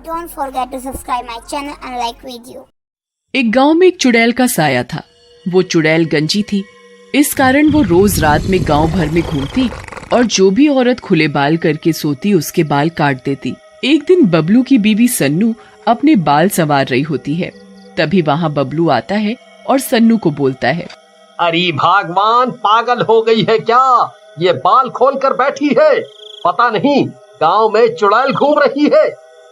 Don't forget to subscribe my channel and like video. एक गांव में एक चुड़ैल का साया था। वो चुड़ैल गंजी थी, इस कारण वो रोज रात में गांव भर में घूमती और जो भी औरत खुले बाल करके सोती उसके बाल काट देती। एक दिन बबलू की बीवी सन्नू अपने बाल संवार रही होती है। तभी वहाँ बबलू आता है और सन्नू को बोलता है, अरे भगवान, पागल हो गई है क्या? ये बाल खोल कर बैठी है। पता नहीं गांव में चुड़ैल घूम रही है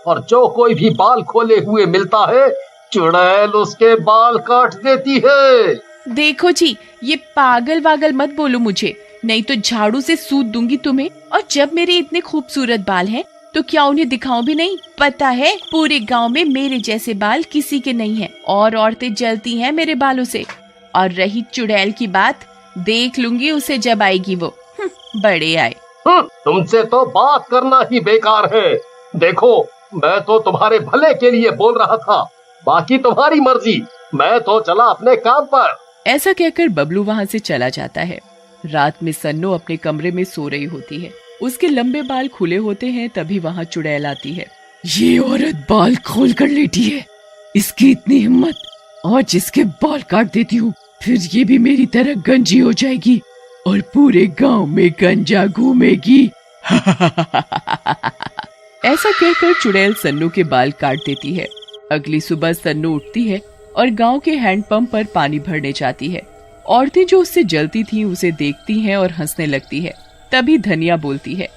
और जो कोई भी बाल खोले हुए मिलता है चुड़ैल उसके बाल काट देती है। देखो जी, ये पागल वागल मत बोलो मुझे, नहीं तो झाड़ू से सूद दूंगी तुम्हें। और जब मेरे इतने खूबसूरत बाल हैं, तो क्या उन्हें दिखाऊं भी नहीं? पता है पूरे गांव में मेरे जैसे बाल किसी के नहीं हैं और औरतें जलती हैं मेरे बालों से। और रही चुड़ैल की बात, देख लूंगी उसे जब आएगी वो। बड़े आए। तुमसे तो बात करना ही बेकार है। देखो, मैं तो तुम्हारे भले के लिए बोल रहा था, बाकी तुम्हारी मर्जी। मैं तो चला अपने काम पर। ऐसा कहकर बबलू वहाँ से चला जाता है। रात में सन्नो अपने कमरे में सो रही होती है। उसके लंबे बाल खुले होते हैं। तभी वहाँ चुड़ैल आती है। ये औरत बाल खोल कर लेटी है, इसकी इतनी हिम्मत! आज इसके बाल काट देती हूँ, फिर ये भी मेरी तरह गंजी हो जाएगी और पूरे गांव में गंजा घूमेगी। ऐसा कहकर चुड़ैल सन्नू के बाल काट देती है। अगली सुबह सन्नू उठती है और गांव के हैंडपंप पर पानी भरने जाती है। औरतें जो उससे जलती थीं उसे देखती हैं और हंसने लगती है। तभी धनिया बोलती है,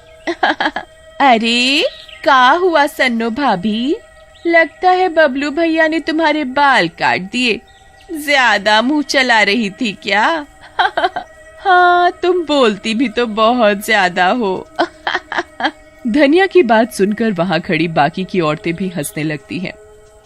अरे क्या हुआ सन्नो भाभी? लगता है बबलू भैया ने तुम्हारे बाल काट दिए। ज्यादा मुंह चला रही थी क्या? हाँ, तुम बोलती भी तो बहुत ज्यादा हो। धनिया की बात सुनकर वहाँ खड़ी बाकी की औरतें भी हंसने लगती हैं।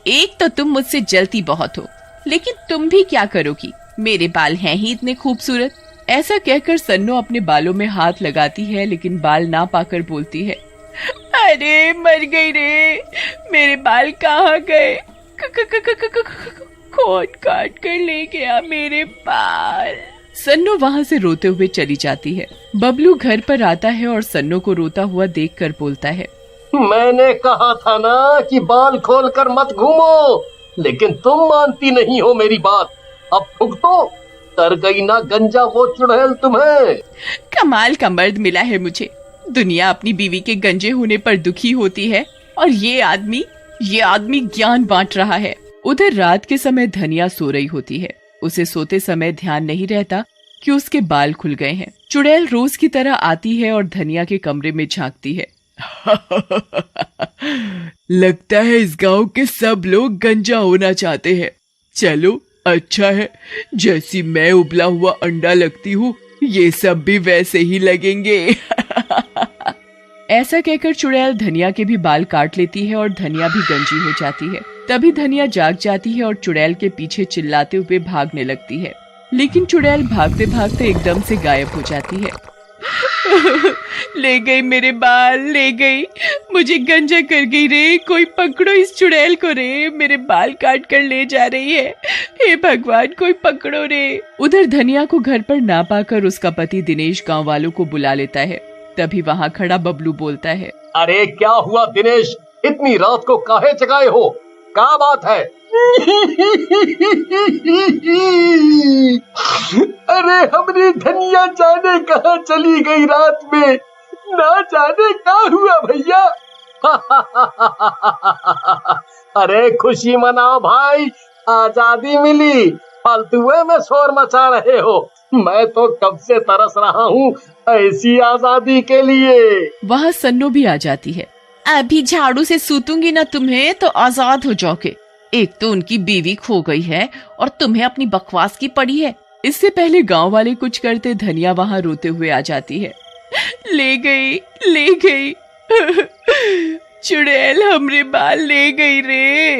एक तो तुम मुझसे जलती बहुत हो, लेकिन तुम भी क्या करोगी? मेरे बाल हैं ही इतने खूबसूरत। ऐसा कहकर सन्नो अपने बालों में हाथ लगाती है, लेकिन बाल ना पाकर बोलती है, अरे मर गई रे, मेरे बाल कहाँ गए? कौन काट कर ले गया मेरे बाल? सन्नो वहाँ से रोते हुए चली जाती है। बबलू घर पर आता है और सन्नो को रोता हुआ देखकर बोलता है, मैंने कहा था ना कि बाल खोलकर मत घूमो, लेकिन तुम मानती नहीं हो मेरी बात। अब भुगतो, कर गई ना गंजा वो चुड़ैल तुम्हें। कमाल का मर्द मिला है मुझे। दुनिया अपनी बीवी के गंजे होने पर दुखी होती है और ये आदमी ज्ञान बांट रहा है। उधर रात के समय धनिया सो रही होती है। उसे सोते समय ध्यान नहीं रहता कि उसके बाल खुल गए हैं। चुड़ैल रोज की तरह आती है और धनिया के कमरे में झांकती है। लगता है इस गांव के सब लोग गंजा होना चाहते हैं। चलो अच्छा है, जैसी मैं उबला हुआ अंडा लगती हूँ, ये सब भी वैसे ही लगेंगे। ऐसा कहकर चुड़ैल धनिया के भी बाल काट लेती है और धनिया भी गंजी हो जाती है। तभी धनिया जाग जाती है और चुड़ैल के पीछे चिल्लाते हुए भागने लगती है, लेकिन चुड़ैल भागते भागते एकदम से गायब हो जाती है। ले गई मेरे बाल, ले गई, मुझे गंजा कर गई रे। कोई पकड़ो इस चुड़ैल को रे, मेरे बाल काट कर ले जा रही है। हे भगवान, कोई पकड़ो रे। उधर धनिया को घर पर ना पाकर उसका पति दिनेश गांव वालों को बुला लेता है। तभी वहाँ खड़ा बबलू बोलता है, अरे क्या हुआ दिनेश, इतनी रात को काहे जगाए हो? क्या बात है? अरे हमारी धनिया जाने कहाँ चली गई रात में, ना जाने क्या हुआ भैया। अरे खुशी मनाओ भाई, आजादी मिली, फालतुए में शोर मचा रहे हो। मैं तो कब से तरस रहा हूँ ऐसी आजादी के लिए। वहाँ सन्नो भी आ जाती है। अभी झाड़ू से सूतूंगी ना तुम्हें तो आजाद हो जाओगे। एक तो उनकी बीवी खो गई है और तुम्हें अपनी बकवास की पड़ी है। इससे पहले गांव वाले कुछ करते धनिया वहाँ रोते हुए आ जाती है। ले गई चुड़ैल हमरे बाल ले गई रे।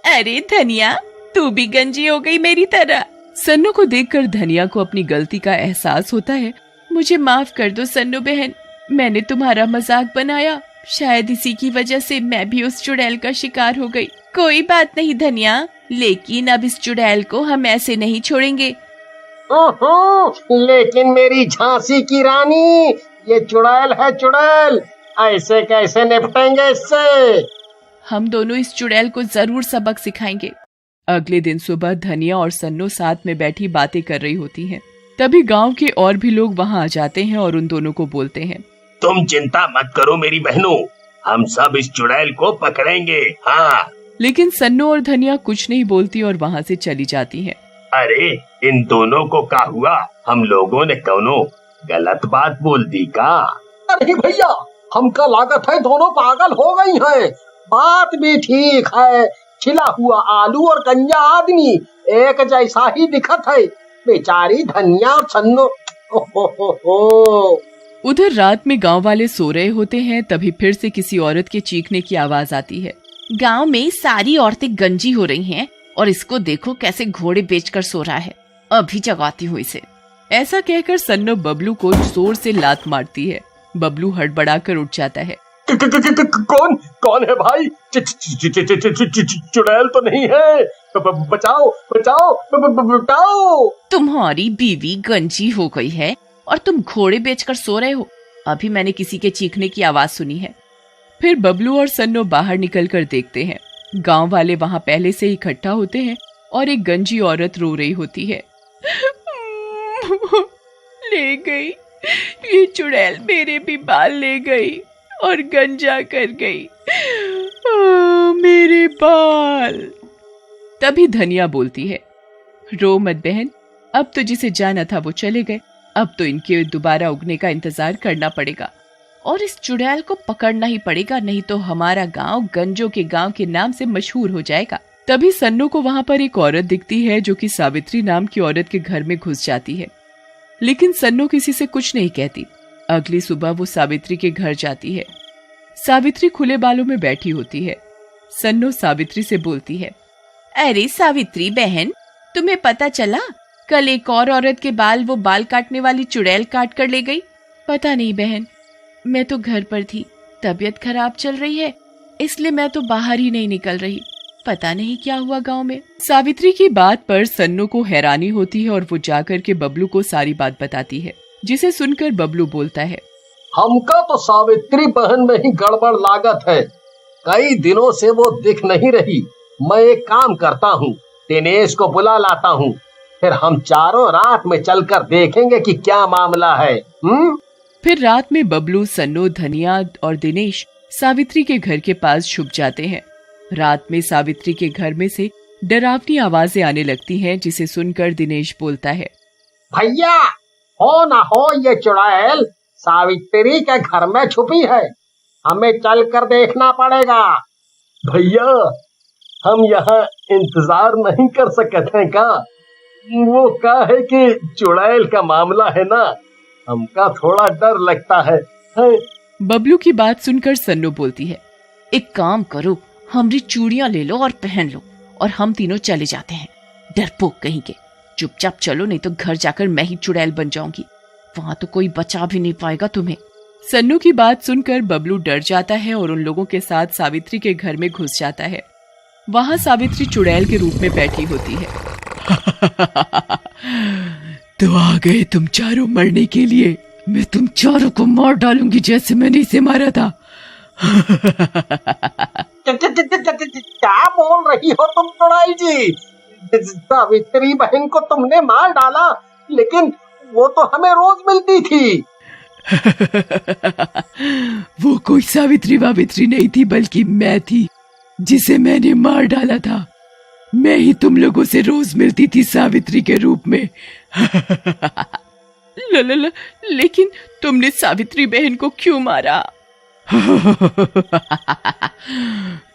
अरे धनिया, तू भी गंजी हो गई मेरी तरह। सन्नो को देखकर धनिया को अपनी गलती का एहसास होता है। मुझे माफ कर दो सन्नो बहन, मैंने तुम्हारा मजाक बनाया। शायद इसी की वजह से मैं भी उस चुड़ैल का शिकार हो गई। कोई बात नहीं धनिया, लेकिन अब इस चुड़ैल को हम ऐसे नहीं छोड़ेंगे। लेकिन मेरी झांसी की रानी, ये चुड़ैल है चुड़ैल, ऐसे कैसे निपटेंगे इससे? हम दोनों इस चुड़ैल को जरूर सबक सिखाएंगे। अगले दिन सुबह धनिया और सन्नो साथ में बैठी बातें कर रही होती हैं। तभी गांव के और भी लोग वहां आ जाते हैं और उन दोनों को बोलते हैं, तुम चिंता मत करो मेरी बहनों, हम सब इस चुड़ैल को पकड़ेंगे। हाँ। लेकिन सन्नो और धनिया कुछ नहीं बोलती और वहां से चली जाती हैं। अरे इन दोनों को क्या हुआ? हम लोगों ने कौनो गलत बात बोल दी का? नहीं भैया, हमका लागत है दोनों पागल हो गई हैं। बात भी ठीक है, छिला हुआ आलू और गंजा आदमी एक जैसा ही दिखत है। बेचारी धनिया और सन्नो। उधर रात में गांव वाले सो रहे होते हैं। तभी फिर से किसी औरत के चीखने की आवाज आती है। गांव में सारी औरतें गंजी हो रही हैं और इसको देखो कैसे घोड़े बेचकर सो रहा है। अभी जगाती हूँ इसे। ऐसा कहकर सन्नो बबलू को जोर से लात मारती है। बबलू हड़बड़ाकर उठ जाता है। कौन है भाई? चुड़ैल तो नहीं है? बचाओ बचाओ बचाओ। तुम्हारी बीवी गंजी हो गई है और तुम घोड़े बेचकर सो रहे हो। अभी मैंने किसी के चीखने की आवाज सुनी है। फिर बबलू और सन्नो बाहर निकलकर देखते हैं। गांव वाले वहां पहले से इकट्ठा होते हैं और एक गंजी औरत रो रही होती है। ले गई, ये चुड़ैल मेरे भी बाल ले गई और गंजा कर गई। मेरे बाल। तभी धनिया बोलती है, रो मत बहन, अब तो जिसे जाना था वो चले गए। अब तो इनके दोबारा उगने का इंतजार करना पड़ेगा और इस चुड़ैल को पकड़ना ही पड़ेगा, नहीं तो हमारा गांव गंजों के गांव के नाम से मशहूर हो जाएगा। तभी सन्नो को वहां पर एक औरत दिखती है जो कि सावित्री नाम की औरत के घर में घुस जाती है। लेकिन सन्नो किसी से कुछ नहीं कहती। अगली सुबह वो सावित्री के घर जाती है। सावित्री खुले बालों में बैठी होती है। सन्नो सावित्री से बोलती है, अरे सावित्री बहन, तुम्हें पता चला? कल एक और औरत के बाल वो बाल काटने वाली चुड़ैल काट कर ले गई। पता नहीं बहन, मैं तो घर पर थी। तबीयत खराब चल रही है, इसलिए मैं तो बाहर ही नहीं निकल रही। पता नहीं क्या हुआ गांव में। सावित्री की बात पर सन्नो को हैरानी होती है और वो जाकर के बबलू को सारी बात बताती है, जिसे सुनकर बबलू बोलता है, हमका तो सावित्री बहन में ही गड़बड़ लागत है। कई दिनों से वो दिख नहीं रही। मैं एक काम करता हूँ, दिनेश को बुला लाता हूँ, फिर हम चारों रात में चलकर देखेंगे कि क्या मामला है। फिर रात में बबलू, सन्नो, धनिया और दिनेश सावित्री के घर के पास छुप जाते हैं। रात में सावित्री के घर में से डरावनी आवाजें आने लगती हैं, जिसे सुनकर दिनेश बोलता है, भैया, हो ना हो ये चुड़ैल सावित्री के घर में छुपी है, हमें चलकर देखना पड़ेगा। भैया, हम यहाँ इंतजार नहीं कर सकते हैं का? वो क्या है कि चुड़ैल का मामला है ना, हमका थोड़ा डर लगता है। बबलू की बात सुनकर सन्नो बोलती है, एक काम करो, हमारी चूड़ियां ले लो और पहन लो और हम तीनों चले जाते हैं। डरपोक कहीं के, चुपचाप चलो, नहीं तो घर जाकर मैं ही चुड़ैल बन जाऊंगी। वहां तो कोई बचा भी नहीं पाएगा तुम्हें। सन्नो की बात सुनकर बबलू डर जाता है और उन लोगों के साथ सावित्री के घर में घुस जाता है। वहां सावित्री चुड़ैल के रूप में बैठी होती है। तो आ गए तुम चारों मरने के लिए। मैं तुम चारों को मार डालूंगी जैसे मैंने इसे मारा था। क्या बोल रही हो तुम चुड़ैल जी? सावित्री बहन को तुमने मार डाला, लेकिन वो तो हमें रोज मिलती थी। वो कोई सावित्री वावित्री नहीं थी, बल्कि मैं थी जिसे मैंने मार डाला था। मैं ही तुम लोगों से रोज मिलती थी सावित्री के रूप में। लेकिन तुमने सावित्री बहन को क्यों मारा?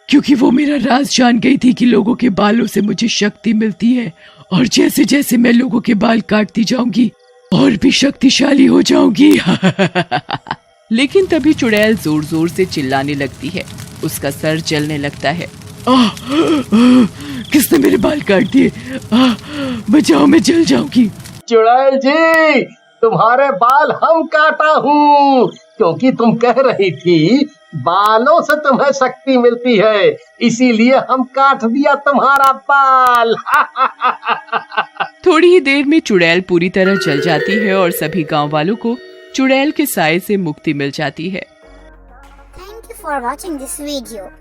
क्योंकि वो मेरा राज जान गई थी कि लोगों के बालों से मुझे शक्ति मिलती है, और जैसे जैसे मैं लोगों के बाल काटती जाऊंगी और भी शक्तिशाली हो जाऊंगी। लेकिन तभी चुड़ैल जोर जोर से चिल्लाने लगती है। उसका सर जलने लगता है। किसने मेरे बाल काट दिए? बचाओ, मैं जल जाऊंगी। चुड़ैल जी, तुम्हारे बाल हम काटा हूँ, क्योंकि तुम कह रही थी बालों से तुम्हें शक्ति मिलती है, इसीलिए हम काट दिया तुम्हारा बाल। थोड़ी ही देर में चुड़ैल पूरी तरह जल जाती है और सभी गांव वालों को चुड़ैल के साए से मुक्ति मिल जाती है। for watching this video.